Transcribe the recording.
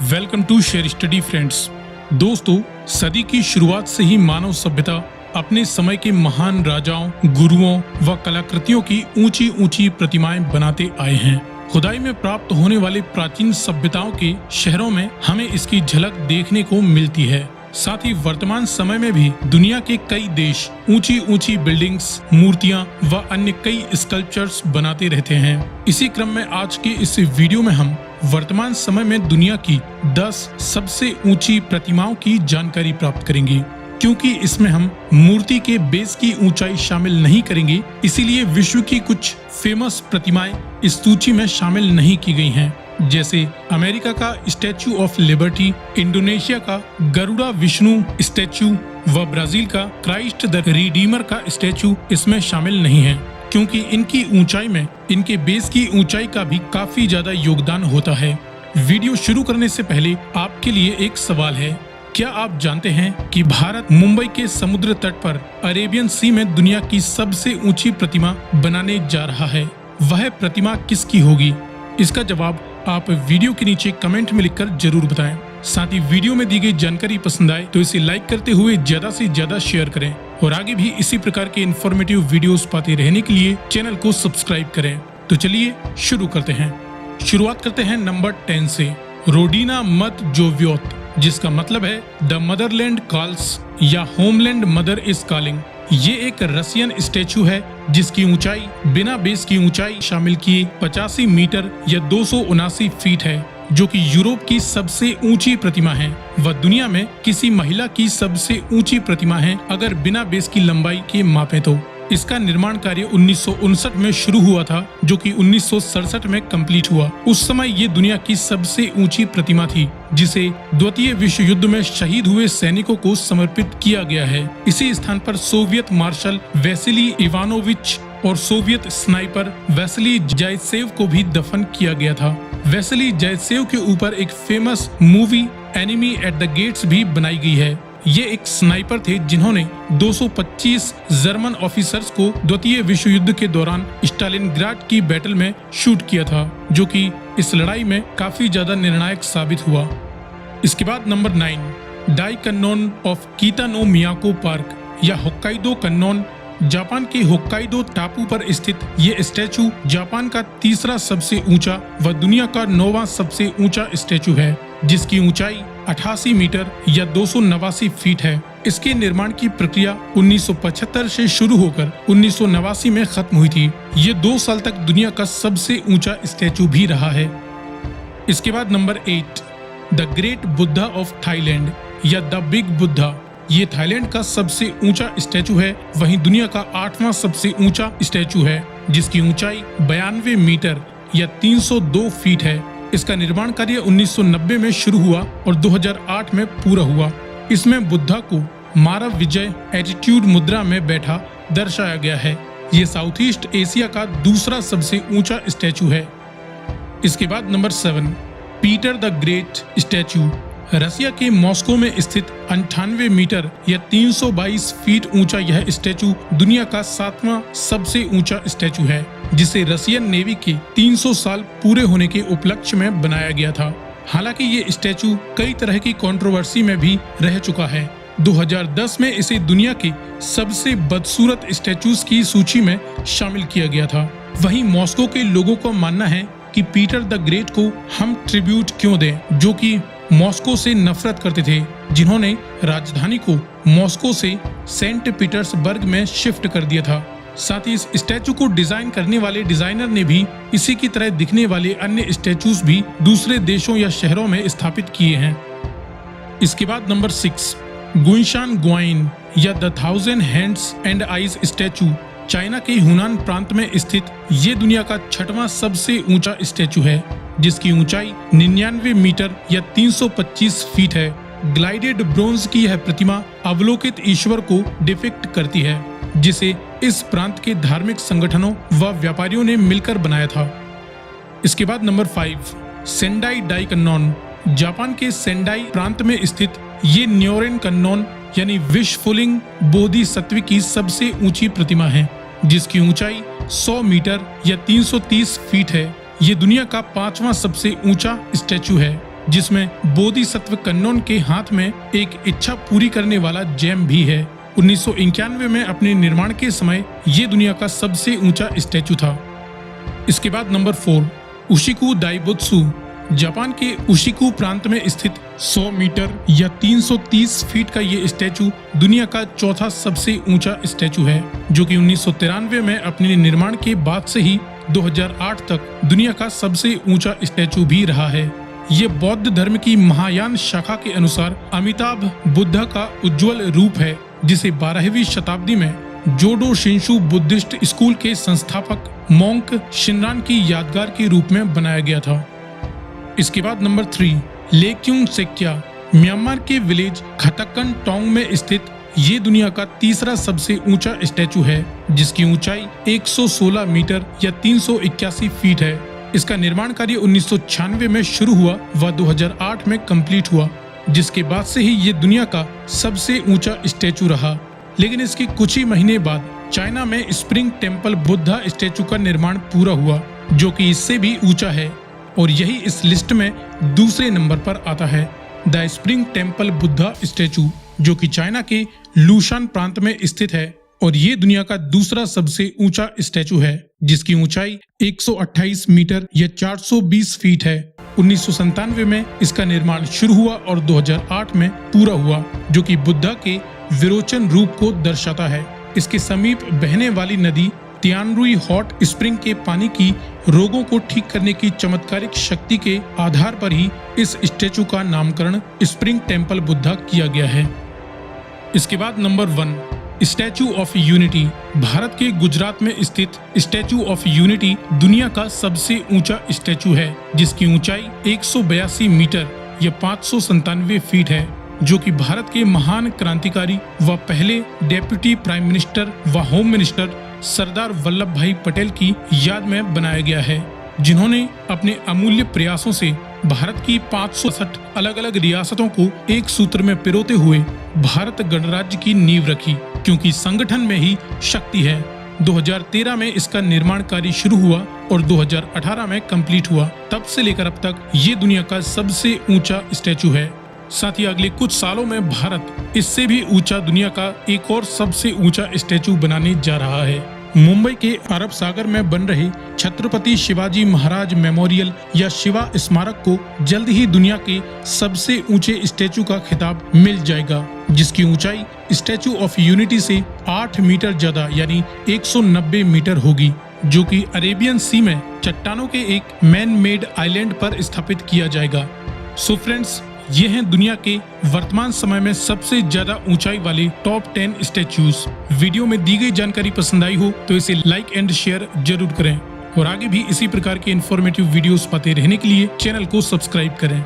Welcome to share study friends. दोस्तों, सदी की शुरुआत से ही मानव सभ्यता अपने समय के महान राजाओं, गुरुओं व कलाकृतियों की ऊंची ऊंची प्रतिमाएं बनाते आए हैं। खुदाई में प्राप्त होने वाले प्राचीन सभ्यताओं के शहरों में हमें इसकी झलक देखने को मिलती है। साथ ही वर्तमान समय में भी दुनिया के कई देश ऊंची ऊंची बिल्डिंग्स, मूर्तियां व अन्य कई स्कल्पचर्स बनाते रहते हैं। इसी क्रम में आज के इस वीडियो में हम वर्तमान समय में दुनिया की 10 सबसे ऊंची प्रतिमाओं की जानकारी प्राप्त करेंगे। क्योंकि इसमें हम मूर्ति के बेस की ऊंचाई शामिल नहीं करेंगे, इसीलिए विश्व की कुछ फेमस प्रतिमाएं इस सूची में शामिल नहीं की गई हैं। जैसे अमेरिका का स्टैचू ऑफ लिबर्टी, इंडोनेशिया का गरुड़ा विष्णु स्टैचू व ब्राजील का क्राइस्ट द रिडीमर का स्टैचू इसमें शामिल नहीं है, क्योंकि इनकी ऊंचाई में इनके बेस की ऊंचाई का भी काफी ज्यादा योगदान होता है। वीडियो शुरू करने से पहले आपके लिए एक सवाल है। क्या आप जानते हैं कि भारत मुंबई के समुद्र तट पर अरेबियन सी में दुनिया की सबसे ऊंची प्रतिमा बनाने जा रहा है? वह प्रतिमा किसकी होगी? इसका जवाब आप वीडियो के नीचे कमेंट में लिखकर जरूर बताएं। साथ ही वीडियो में दी गई जानकारी पसंद आए तो इसे लाइक करते हुए ज्यादा से ज्यादा शेयर करें और आगे भी इसी प्रकार के इन्फॉर्मेटिव वीडियोस पाते रहने के लिए चैनल को सब्सक्राइब करें। तो चलिए शुरू करते हैं। शुरुआत करते हैं नंबर 10 से। रोडीना मत जोव्योत, जिसका मतलब है द मदरलैंड कॉल्स या होमलैंड मदर इज कॉलिंग। ये एक रसियन स्टैचू है जिसकी ऊंचाई बिना बेस की ऊंचाई शामिल किए 85 मीटर या 279 फीट है, जो कि यूरोप की सबसे ऊंची प्रतिमा है व दुनिया में किसी महिला की सबसे ऊंची प्रतिमा है अगर बिना बेस की लंबाई के मापे तो। इसका निर्माण कार्य 1959 में शुरू हुआ था, जो कि 1967 में कंप्लीट हुआ। उस समय ये दुनिया की सबसे ऊंची प्रतिमा थी, जिसे द्वितीय विश्व युद्ध में शहीद हुए सैनिकों को समर्पित किया गया है। इसी स्थान पर सोवियत मार्शल वेसिली इवानोविच और सोवियत स्नाइपर वेसिली जायत्सेव को भी दफन किया गया था। वेसिली जायत्सेव के ऊपर एक famous movie enemy at the gates भी बनाई गई है। ये एक स्नाइपर थे जिन्होंने 225 जर्मन ऑफिसर्स को द्वितीय विश्व युद्ध के दौरान स्टालिनग्राड की बैटल में शूट किया था, जो कि इस लड़ाई में काफी ज्यादा निर्णायक साबित हुआ। इसके बाद नंबर 9, डाइकन्नोन ऑफ कितानो मियाको पार्क या होक्काइडो कन्नोन। जापान के होक्काइडो टापू पर स्थित ये स्टैचू जापान का तीसरा सबसे ऊंचा व दुनिया का 9वां सबसे ऊंचा स्टैचू है, जिसकी ऊंचाई 88 मीटर या 289 फीट है। इसके निर्माण की प्रक्रिया 1975 से शुरू होकर 1989 में खत्म हुई थी। ये 2 साल तक दुनिया का सबसे ऊंचा स्टैचू भी रहा है। इसके बाद number 8, the great Buddha of Thailand या द बिग बुद्धा। ये थाईलैंड का सबसे ऊंचा स्टैचू है, वहीं दुनिया का 8वां सबसे ऊंचा स्टैचू है, जिसकी ऊंचाई 92 मीटर या 302 फीट है। इसका निर्माण कार्य 1990 में शुरू हुआ और 2008 में पूरा हुआ। इसमें बुद्धा को मानव विजय एटीट्यूड मुद्रा में बैठा दर्शाया गया है। ये साउथ ईस्ट एशिया का दूसरा सबसे ऊंचा स्टैचू है। इसके बाद number 7, Peter the great statue. Russia के मॉस्को में स्थित 98 मीटर या 322 फीट ऊंचा यह स्टैचू दुनिया का 7वां सबसे ऊंचा स्टैचू है, जिसे रसियन नेवी के 300 साल पूरे होने के उपलक्ष्य में बनाया गया था। हालांकि ये स्टैचू कई तरह की कंट्रोवर्सी में भी रह चुका है। 2010 में इसे दुनिया के सबसे बदसूरत स्टैचूज की सूची में शामिल किया गया था। वहीं मॉस्को के लोगों का मानना है कि पीटर द ग्रेट को हम ट्रिब्यूट क्यों दें, जो कि मॉस्को से नफरत करते थे, जिन्होंने राजधानी को मॉस्को से सेंट पीटर्सबर्ग में शिफ्ट कर दिया था। साथ ही इस स्टैचू को डिजाइन करने वाले डिजाइनर ने भी इसी की तरह दिखने वाले अन्य स्टैचूज भी दूसरे देशों या शहरों में स्थापित किए हैं। इसके बाद नंबर 6, गुइशान गुआइन या the 1000 hands and eyes statue. China के हुनान प्रांत में स्थित ये दुनिया का 6वां सबसे ऊंचा स्टैचू है, जिसकी ऊंचाई 99 मीटर या 325 फीट है। ग्लाइडेड ब्रोंज की यह प्रतिमा अवलोकित ईश्वर को डिपिक्ट करती है, जिसे इस प्रांत के धार्मिक संगठनों व व्यापारियों ने मिलकर बनाया था। इसके बाद नंबर 5, सेंडाई डाइकन्नोन। जापान के सेंडाई प्रांत में स्थित ये न्योरेन कन्नोन यानी विशफुलिंग बोधिसत्व की सबसे ऊंची प्रतिमा है, जिसकी ऊंचाई 100 मीटर या 330 फीट है। ये दुनिया का 5वां सबसे ऊंचा स्टैचू है। जिसमें बोधिसत्व कन्नौन के हाथ में एक इच्छा पूरी करने वाला जैम भी है। 1991 में अपने निर्माण के समय ये दुनिया का सबसे ऊंचा स्टैचू था। इसके बाद नंबर 4, उशिकु दाइबोत्सु। जापान के उशिकु प्रांत में स्थित 100 मीटर या 330 फीट का ये स्टैचू दुनिया का चौथा सबसे ऊंचा स्टैचू है, जो कि 1993 में अपने निर्माण के बाद से ही 2008 तक दुनिया का सबसे ऊंचा स्टैचू भी रहा है। ये बौद्ध धर्म की महायान शाखा के अनुसार अमिताभ बुद्ध का उज्जवल रूप है, जिसे 12वीं शताब्दी में जोडो शिंशु बुद्धिस्ट स्कूल के संस्थापक मोंक शिनरान की यादगार के रूप में बनाया गया था। इसके बाद नंबर 3, लेक्युंग सेक्या। म्यांमार के विलेज खटकन टोंग में स्थित ये दुनिया का तीसरा सबसे ऊंचा स्टैचू है, जिसकी ऊंचाई 116 मीटर या 381 फीट है। इसका निर्माण कार्य 1996 में शुरू हुआ व 2008 में कंप्लीट हुआ, जिसके बाद से ही ये दुनिया का सबसे ऊंचा स्टैचू रहा। लेकिन इसके कुछ ही महीने बाद चाइना में स्प्रिंग टेम्पल बुद्धा स्टैचू का निर्माण पूरा हुआ, जो कि इससे भी ऊंचा है और यही इस लिस्ट में दूसरे नंबर पर आता है। The spring temple Buddha statue, जो कि चाइना के लूशान प्रांत में स्थित है और ये दुनिया का दूसरा सबसे ऊंचा स्टैचू है, जिसकी ऊंचाई 128 मीटर या 420 फीट है। 1997 में इसका निर्माण शुरू हुआ और 2008 में पूरा हुआ, जो कि बुद्धा के विरोचन रूप को दर्शाता है। इसके समीप बहने वाली नदी तियानरुई हॉट स्प्रिंग के पानी की रोगों को ठीक करने की चमत्कारिक शक्ति के आधार पर ही इस स्टैचू का नामकरण स्प्रिंग टेम्पल बुद्धा किया गया है। इसके बाद number 1, statue of unity. Bharat के गुजरात में स्थित स्टैचू ऑफ यूनिटी दुनिया का सबसे ऊंचा स्टैचू है, जिसकी ऊंचाई 182 मीटर या 597 फीट है, जो कि भारत के महान क्रांतिकारी व पहले डेप्यूटी प्राइम मिनिस्टर व होम मिनिस्टर सरदार वल्लभ भाई पटेल की याद में बनाया गया है, जिन्होंने अपने अमूल्य प्रयासों से भारत की 560 अलग अलग रियासतों को एक सूत्र में पिरोते हुए भारत गणराज्य की नींव रखी, क्योंकि संगठन में ही शक्ति है। 2013 में इसका निर्माण कार्य शुरू हुआ और 2018 में कंप्लीट हुआ। तब से लेकर अब तक ये दुनिया का सबसे ऊंचा स्टैचू है। साथ ही अगले कुछ सालों में भारत इससे भी ऊंचा दुनिया का एक और सबसे ऊंचा स्टैचू बनाने जा रहा है। मुंबई के अरब सागर में बन रहे छत्रपति शिवाजी महाराज मेमोरियल या शिवा स्मारक को जल्द ही दुनिया के सबसे ऊंचे स्टैचू का खिताब मिल जाएगा, जिसकी ऊंचाई स्टैचू ऑफ यूनिटी से 8 मीटर ज्यादा यानी 190 मीटर होगी, जो कि अरेबियन सी में चट्टानों के एक मैन मेड आइलैंड पर स्थापित किया जाएगा। सो फ्रेंड्स, ये हैं दुनिया के वर्तमान समय में सबसे ज्यादा ऊंचाई वाले टॉप 10 स्टैचूज। वीडियो में दी गई जानकारी पसंद आई हो तो इसे लाइक एंड शेयर जरूर करें और आगे भी इसी प्रकार के इंफॉर्मेटिव वीडियोस पाते रहने के लिए चैनल को सब्सक्राइब करें।